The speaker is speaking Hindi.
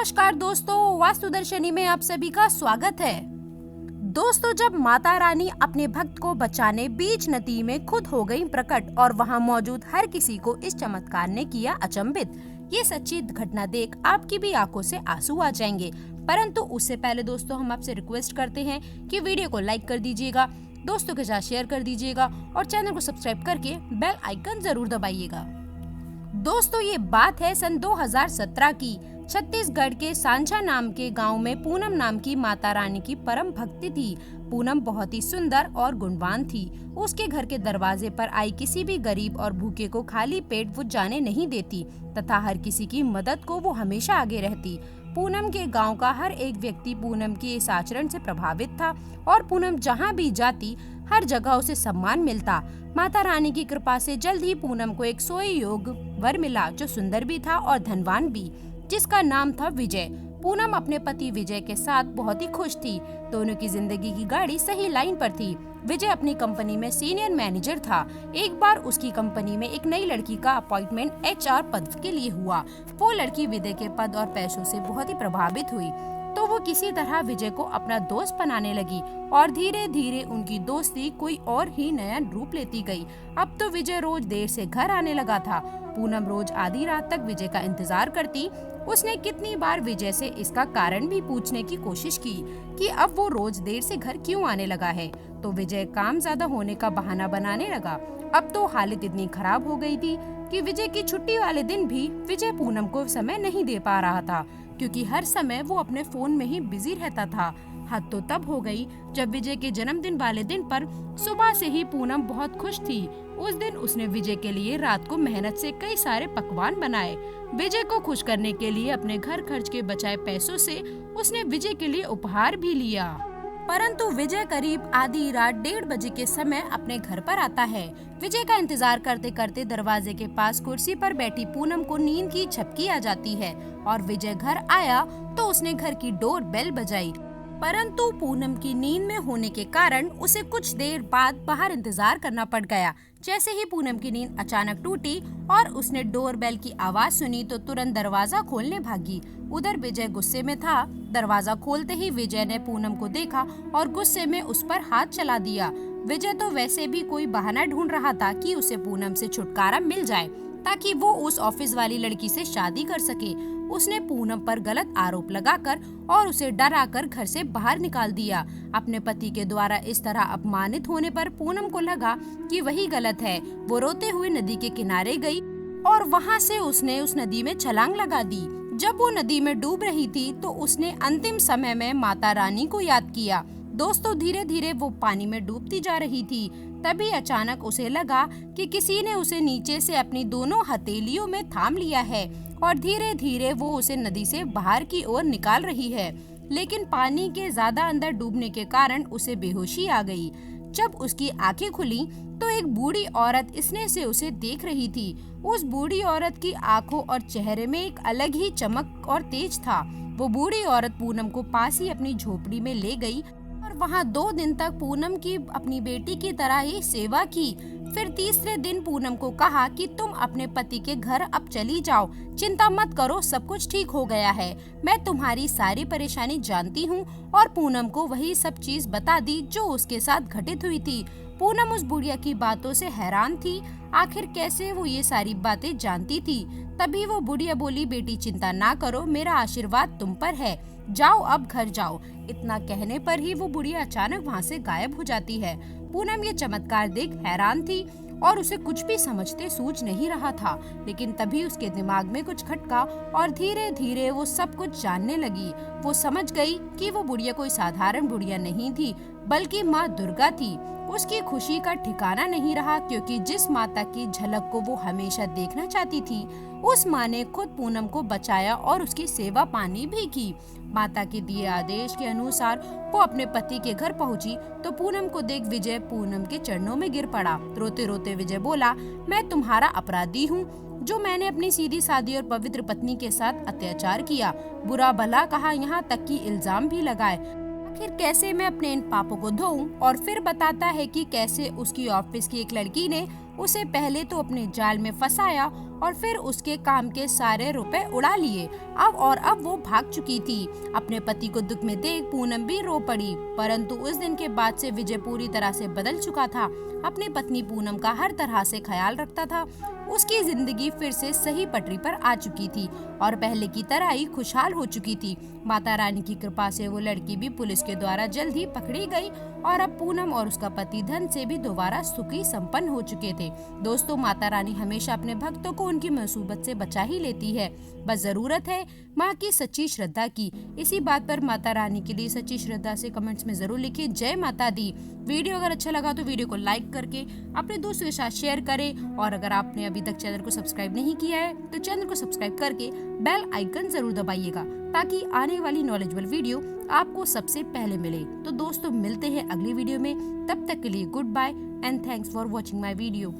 नमस्कार दोस्तों, वास्तुदर्शनी में आप सभी का स्वागत है। दोस्तों, जब माता रानी अपने भक्त को बचाने बीच नदी में खुद हो गई प्रकट और वहां मौजूद हर किसी को इस चमत्कार ने किया अचंभित। ये सच्ची घटना देख आपकी भी आंखों से आंसू आ जाएंगे। परंतु उससे पहले दोस्तों, हम आपसे रिक्वेस्ट करते हैं कि वीडियो को लाइक कर दीजिएगा, दोस्तों के साथ शेयर कर दीजिएगा और चैनल को सब्सक्राइब करके बेल आइकन जरूर दबाइएगा। दोस्तों, ये बात है सन 2017 की। छत्तीसगढ़ के सांझा नाम के गांव में पूनम नाम की माता रानी की परम भक्ति थी। पूनम बहुत ही सुंदर और गुणवान थी। उसके घर के दरवाजे पर आई किसी भी गरीब और भूखे को खाली पेट वो जाने नहीं देती तथा हर किसी की मदद को वो हमेशा आगे रहती। पूनम के गांव का हर एक व्यक्ति पूनम के इस आचरण से प्रभावित था और पूनम जहां भी जाती हर जगह उसे सम्मान मिलता। माता रानी की कृपा से जल्द ही पूनम को एक सोई योग वर मिला जो सुंदर भी था और धनवान भी, जिसका नाम था विजय। पूनम अपने पति विजय के साथ बहुत ही खुश थी। दोनों की जिंदगी की गाड़ी सही लाइन पर थी। विजय अपनी कंपनी में सीनियर मैनेजर था। एक बार उसकी कंपनी में एक नई लड़की का अपॉइंटमेंट HR पद के लिए हुआ। वो लड़की विजय के पद और पैसों से बहुत ही प्रभावित हुई तो वो किसी तरह विजय को अपना दोस्त बनाने लगी और धीरे धीरे उनकी दोस्ती कोई और ही नया रूप लेती गई। अब तो विजय रोज देर से घर आने लगा था। पूनम रोज आधी रात तक विजय का इंतजार करती। उसने कितनी बार विजय से इसका कारण भी पूछने की कोशिश की कि अब वो रोज देर से घर क्यों आने लगा है, तो विजय काम ज्यादा होने का बहाना बनाने लगा। अब तो हालत इतनी खराब हो गई थी कि विजय की छुट्टी वाले दिन भी विजय पूनम को समय नहीं दे पा रहा था, क्योंकि हर समय वो अपने फोन में ही बिजी रहता था। हद तो तब हो गई जब विजय के जन्मदिन वाले दिन पर सुबह से ही पूनम बहुत खुश थी। उस दिन उसने विजय के लिए रात को मेहनत से कई सारे पकवान बनाए। विजय को खुश करने के लिए अपने घर खर्च के बचाए पैसों से उसने विजय के लिए उपहार भी लिया। परंतु विजय करीब आधी रात 1:30 बजे के समय अपने घर पर आता है। विजय का इंतजार करते करते दरवाजे के पास कुर्सी पर बैठी पूनम को नींद की झपकी आ जाती है और विजय घर आया तो उसने घर की डोर बेल बजाई। परंतु पूनम की नींद में होने के कारण उसे कुछ देर बाद बाहर इंतजार करना पड़ गया। जैसे ही पूनम की नींद अचानक टूटी और उसने डोर बेल की आवाज सुनी तो तुरंत दरवाजा खोलने भागी। उधर विजय गुस्से में था। दरवाजा खोलते ही विजय ने पूनम को देखा और गुस्से में उस पर हाथ चला दिया। विजय तो वैसे भी कोई बहाना ढूंढ रहा था कि उसे पूनम से छुटकारा मिल जाए ताकि वो उस ऑफिस वाली लड़की से शादी कर सके। उसने पूनम पर गलत आरोप लगाकर और उसे डराकर घर से बाहर निकाल दिया। अपने पति के द्वारा इस तरह अपमानित होने पर पूनम को लगा कि वही गलत है। वो रोते हुए नदी के किनारे गई और वहां से उसने उस नदी में छलांग लगा दी। जब वो नदी में डूब रही थी तो उसने अंतिम समय में माता रानी को याद किया। दोस्तों, धीरे धीरे वो पानी में डूबती जा रही थी। तभी अचानक उसे लगा कि किसी ने उसे नीचे से अपनी दोनों हथेलियों में थाम लिया है और धीरे धीरे वो उसे नदी से बाहर की ओर निकाल रही है। लेकिन पानी के ज्यादा अंदर डूबने के कारण उसे बेहोशी आ गई। जब उसकी आंखें खुली तो एक बूढ़ी औरत स्नेह से उसे देख रही थी। उस बूढ़ी औरत की आंखों और चेहरे में एक अलग ही चमक और तेज था। वो बूढ़ी औरत पूनम को पास ही अपनी झोपड़ी में ले गई और वहाँ 2 दिन तक पूनम की अपनी बेटी की तरह ही सेवा की। फिर तीसरे दिन पूनम को कहा कि तुम अपने पति के घर अब चली जाओ, चिंता मत करो, सब कुछ ठीक हो गया है। मैं तुम्हारी सारी परेशानी जानती हूँ और पूनम को वही सब चीज बता दी जो उसके साथ घटित हुई थी। पूनम उस बुढ़िया की बातों से हैरान थी। आखिर कैसे वो ये सारी बातें जानती थी। तभी वो बुढ़िया बोली, बेटी चिंता ना करो, मेरा आशीर्वाद तुम पर है, जाओ अब घर जाओ। इतना कहने पर ही वो बुढ़िया अचानक वहाँ से गायब हो जाती है। पूनम ये चमत्कार देख हैरान थी और उसे कुछ भी समझते सूझ नहीं रहा था। लेकिन तभी उसके दिमाग में कुछ खटका और धीरे धीरे वो सब कुछ जानने लगी। वो समझ गई कि वो बुढ़िया कोई साधारण बुढ़िया नहीं थी बल्कि माँ दुर्गा थी। उसकी खुशी का ठिकाना नहीं रहा, क्योंकि जिस माता की झलक को वो हमेशा देखना चाहती थी उस माँ ने खुद पूनम को बचाया और उसकी सेवा पानी भी की। माता के दिए आदेश के अनुसार वो अपने पति के घर पहुंची तो पूनम को देख विजय पूनम के चरणों में गिर पड़ा। रोते रोते विजय बोला, मैं तुम्हारा अपराधी हूँ जो मैंने अपनी सीधी सादी और पवित्र पत्नी के साथ अत्याचार किया, बुरा भला कहा, यहाँ तक कि इल्जाम भी लगाए। आखिर कैसे मैं अपने इन पापों को धोऊं। और फिर बताता है कि कैसे उसकी ऑफिस की एक लड़की ने उसे पहले तो अपने जाल में फंसाया और फिर उसके काम के सारे रुपए उड़ा लिए। अब वो भाग चुकी थी। अपने पति को दुख में देख पूनम भी रो पड़ी, परंतु उस दिन के बाद से विजय पूरी तरह से बदल चुका था। अपनी पत्नी पूनम का हर तरह से ख्याल रखता था। उसकी जिंदगी फिर से सही पटरी पर आ चुकी थी और पहले की तरह ही खुशहाल हो चुकी थी। माता रानी की कृपा से वो लड़की भी पुलिस के द्वारा जल्द ही पकड़ी गई और अब पूनम और उसका पति धन से भी दोबारा सुखी संपन्न हो चुके थे। दोस्तों, माता रानी हमेशा अपने भक्तों को उनकी मुसीबत से बचा ही लेती है। बस जरूरत है माँ की सच्ची श्रद्धा की। इसी बात पर माता रानी के लिए सच्ची श्रद्धा से कमेंट्स में जरूर लिखिए जय माता दी। वीडियो अगर अच्छा लगा तो वीडियो को लाइक करके अपने दोस्तों के साथ शेयर करें और अगर आपने अभी तक चैनल को सब्सक्राइब नहीं किया है तो चैनल को सब्सक्राइब करके बेल आइकन जरूर दबाइएगा ताकि आने वाली नॉलेजेबल वीडियो आपको सबसे पहले मिले। तो दोस्तों, मिलते हैं अगली वीडियो में। तब तक के लिए goodbye and thanks for watching my video.